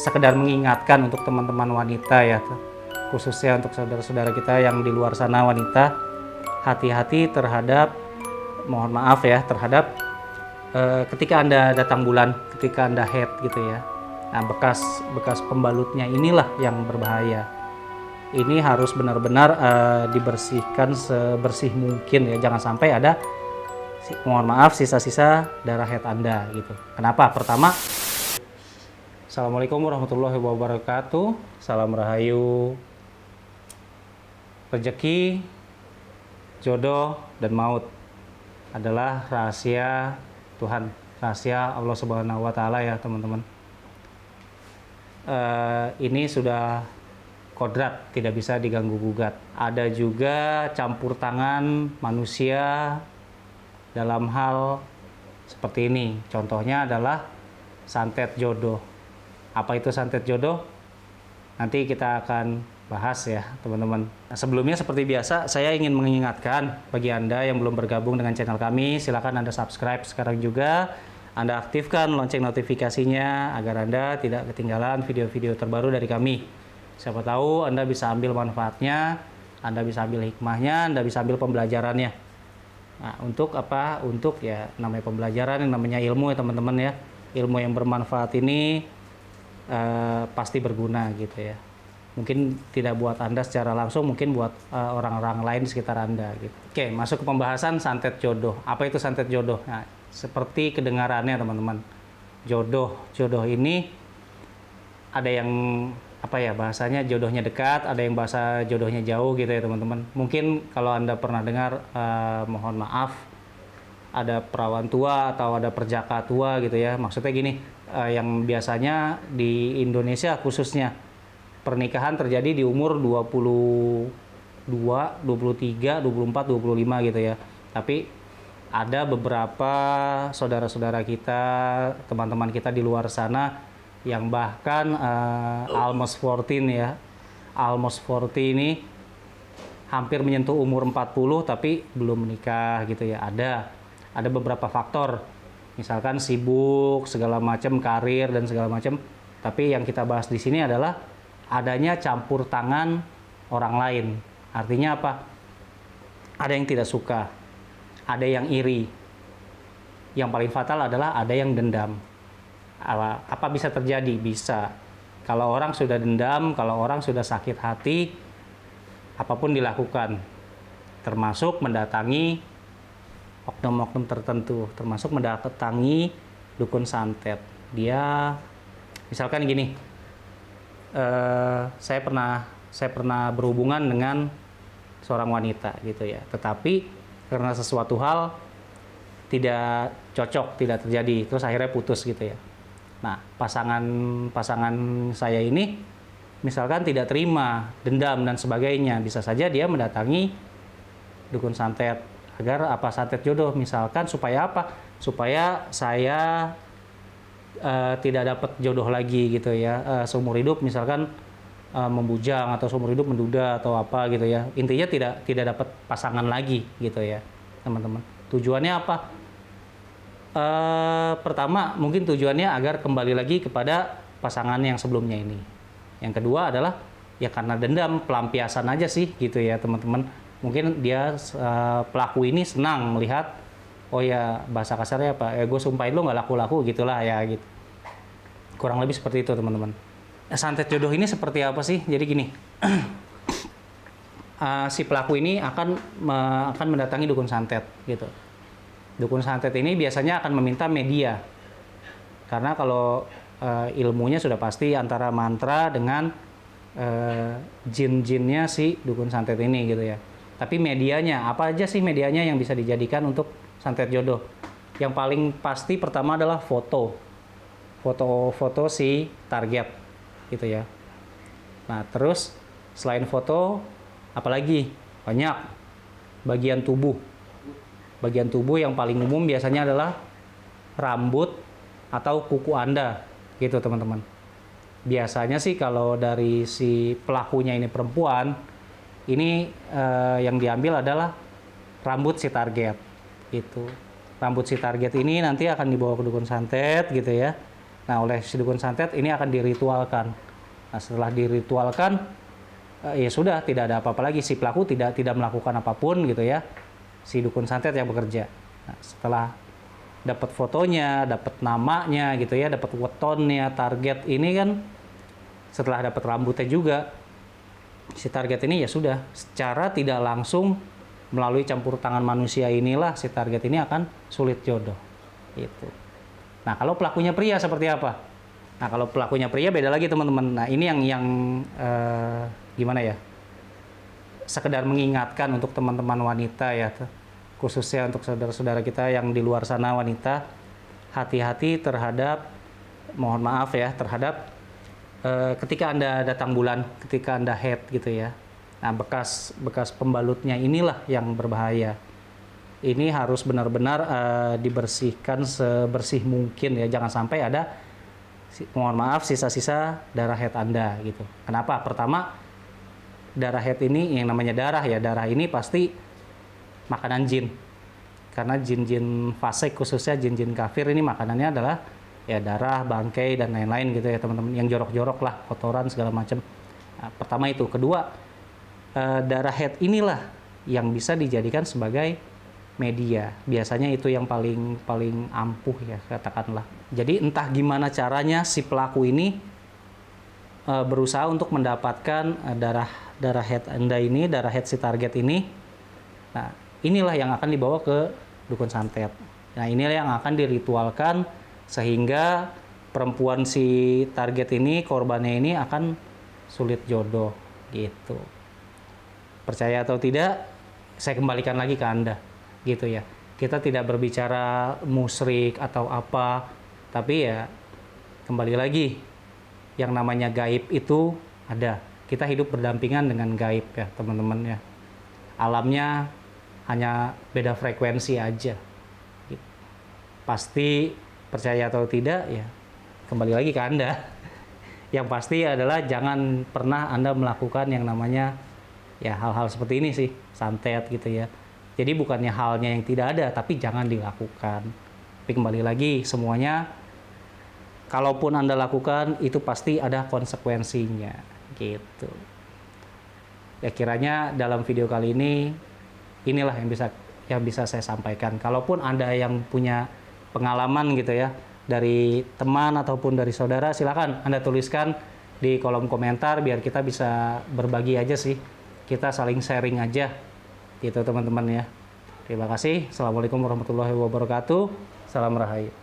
sekedar mengingatkan untuk teman-teman wanita ya, khususnya untuk saudara-saudara kita yang di luar sana wanita, hati-hati terhadap, mohon maaf ya, terhadap ketika Anda datang bulan, ketika Anda head gitu ya. Nah, bekas pembalutnya inilah yang berbahaya. Ini harus benar-benar dibersihkan sebersih mungkin ya, jangan sampai ada mohon maaf sisa-sisa darah head Anda gitu. Kenapa? Pertama, Assalamualaikum warahmatullahi wabarakatuh. Salam rahayu. Rezeki, jodoh, dan maut adalah rahasia Tuhan, rahasia Allah Subhanahu wa Ta'ala ya teman-teman. Ini sudah kodrat, tidak bisa diganggu-gugat. Ada juga campur tangan manusia dalam hal seperti ini. Contohnya adalah santet jodoh. Apa itu santet jodoh? Nanti kita akan bahas ya teman-teman. Sebelumnya seperti biasa saya ingin mengingatkan bagi Anda yang belum bergabung dengan channel kami, silakan Anda subscribe sekarang juga. Anda aktifkan lonceng notifikasinya agar Anda tidak ketinggalan video-video terbaru dari kami. Siapa tahu Anda bisa ambil manfaatnya, Anda bisa ambil hikmahnya, Anda bisa ambil pembelajarannya. Nah, untuk apa? Untuk ya namanya pembelajaran, yang namanya ilmu ya teman-teman ya. Ilmu yang bermanfaat ini pasti berguna gitu ya. Mungkin tidak buat Anda secara langsung, mungkin buat orang-orang lain di sekitar Anda gitu. Oke, masuk ke pembahasan santet jodoh. Apa itu santet jodoh? Nah, seperti kedengarannya teman-teman. Jodoh ini ada yang apa ya bahasanya, jodohnya dekat, ada yang bahasa jodohnya jauh gitu ya teman-teman. Mungkin kalau Anda pernah dengar, mohon maaf, ada perawan tua atau ada perjaka tua gitu ya. Maksudnya gini, yang biasanya di Indonesia khususnya pernikahan terjadi di umur 22, 23, 24, 25 gitu ya. Tapi ada beberapa saudara-saudara kita, teman-teman kita di luar sana yang bahkan almost 14 ya. Almost 40 ini hampir menyentuh umur 40 tapi belum menikah gitu ya. Ada beberapa faktor. Misalkan sibuk segala macam, karir dan segala macam. Tapi yang kita bahas di sini adalah adanya campur tangan orang lain. Artinya apa? Ada yang tidak suka, ada yang iri. Yang paling fatal adalah ada yang dendam. Apa bisa terjadi? Bisa. Kalau orang sudah dendam, kalau orang sudah sakit hati, apapun dilakukan. Termasuk mendatangi oknum-oknum tertentu, termasuk mendatangi dukun santet. Dia misalkan gini, saya pernah berhubungan dengan seorang wanita gitu ya, tetapi karena sesuatu hal tidak cocok, tidak terjadi, terus akhirnya putus gitu ya. Nah, pasangan saya ini misalkan tidak terima, dendam dan sebagainya, bisa saja dia mendatangi dukun santet agar apa, santet jodoh misalkan, supaya apa? Supaya saya tidak dapat jodoh lagi gitu ya, seumur hidup misalkan membujang atau seumur hidup menduda atau apa gitu ya. Intinya tidak dapat pasangan lagi gitu ya teman-teman. Tujuannya apa? Pertama mungkin tujuannya agar kembali lagi kepada pasangan yang sebelumnya ini. Yang kedua adalah ya karena dendam, pelampiasan aja sih gitu ya teman-teman. Mungkin dia pelaku ini senang melihat, oh ya bahasa kasarnya apa, gue sumpahin lo nggak laku-laku gitulah ya gitu. Kurang lebih seperti itu teman-teman. Santet jodoh ini seperti apa sih? Jadi gini, si pelaku ini akan mendatangi dukun santet gitu. Dukun santet ini biasanya akan meminta media, karena kalau ilmunya sudah pasti antara mantra dengan jin-jinnya si dukun santet ini gitu ya. Tapi medianya, apa aja sih medianya yang bisa dijadikan untuk santet jodoh? Yang paling pasti pertama adalah foto si target gitu ya. Nah terus selain foto, apalagi banyak bagian tubuh yang paling umum biasanya adalah rambut atau kuku Anda gitu teman-teman. Biasanya sih kalau dari si pelakunya ini perempuan, ini yang diambil adalah rambut si target gitu. Rambut si target ini nanti akan dibawa ke dukun santet gitu ya. Nah, oleh si dukun santet ini akan diritualkan. Nah, setelah diritualkan, ya sudah, tidak ada apa-apa lagi. Si pelaku tidak melakukan apapun gitu ya. Si dukun santet yang bekerja. Nah, setelah dapat fotonya, dapat namanya gitu ya, dapat wetonnya, target ini kan, setelah dapat rambutnya juga, si target ini ya sudah, secara tidak langsung melalui campur tangan manusia inilah si target ini akan sulit jodoh. Gitu. Nah, kalau pelakunya pria seperti apa? Nah, kalau pelakunya pria beda lagi teman-teman. Nah, ini yang gimana ya? Sekedar mengingatkan untuk teman-teman wanita ya, khususnya untuk saudara-saudara kita yang di luar sana wanita, hati-hati terhadap, mohon maaf ya, terhadap ketika Anda datang bulan, ketika Anda head gitu ya. Nah, bekas pembalutnya inilah yang berbahaya. Ini harus benar-benar dibersihkan sebersih mungkin ya. Jangan sampai ada, mohon maaf, sisa-sisa darah head Anda gitu. Kenapa? Pertama, darah head ini yang namanya darah ya. Darah ini pasti makanan jin. Karena jin-jin fasik, khususnya jin-jin kafir, ini makanannya adalah ya darah, bangkai, dan lain-lain gitu ya teman-teman. Yang jorok-jorok lah, kotoran segala macam. Nah, pertama itu. Kedua, darah head inilah yang bisa dijadikan sebagai media. Biasanya itu yang paling ampuh ya, katakanlah. Jadi entah gimana caranya si pelaku ini berusaha untuk mendapatkan darah head Anda ini, darah head si target ini. Nah, inilah yang akan dibawa ke dukun santet. Nah, inilah yang akan diritualkan sehingga perempuan si target ini, korbannya ini akan sulit jodoh gitu. Percaya atau tidak, saya kembalikan lagi ke Anda gitu ya. Kita tidak berbicara musyrik atau apa, tapi ya kembali lagi, yang namanya gaib itu ada. Kita hidup berdampingan dengan gaib ya teman-teman ya. Alamnya hanya beda frekuensi aja. Pasti percaya atau tidak ya kembali lagi ke Anda. Yang pasti adalah jangan pernah Anda melakukan yang namanya ya hal-hal seperti ini sih, santet gitu ya. Jadi bukannya halnya yang tidak ada, tapi jangan dilakukan. Tapi kembali lagi, semuanya kalaupun Anda lakukan itu pasti ada konsekuensinya gitu. Ya kiranya dalam video kali ini inilah yang bisa saya sampaikan. Kalaupun Anda yang punya pengalaman gitu ya, dari teman ataupun dari saudara, silakan Anda tuliskan di kolom komentar biar kita bisa berbagi aja sih. Kita saling sharing aja gitu teman-teman ya. Terima kasih. Assalamualaikum warahmatullahi wabarakatuh. Salam Rahayu.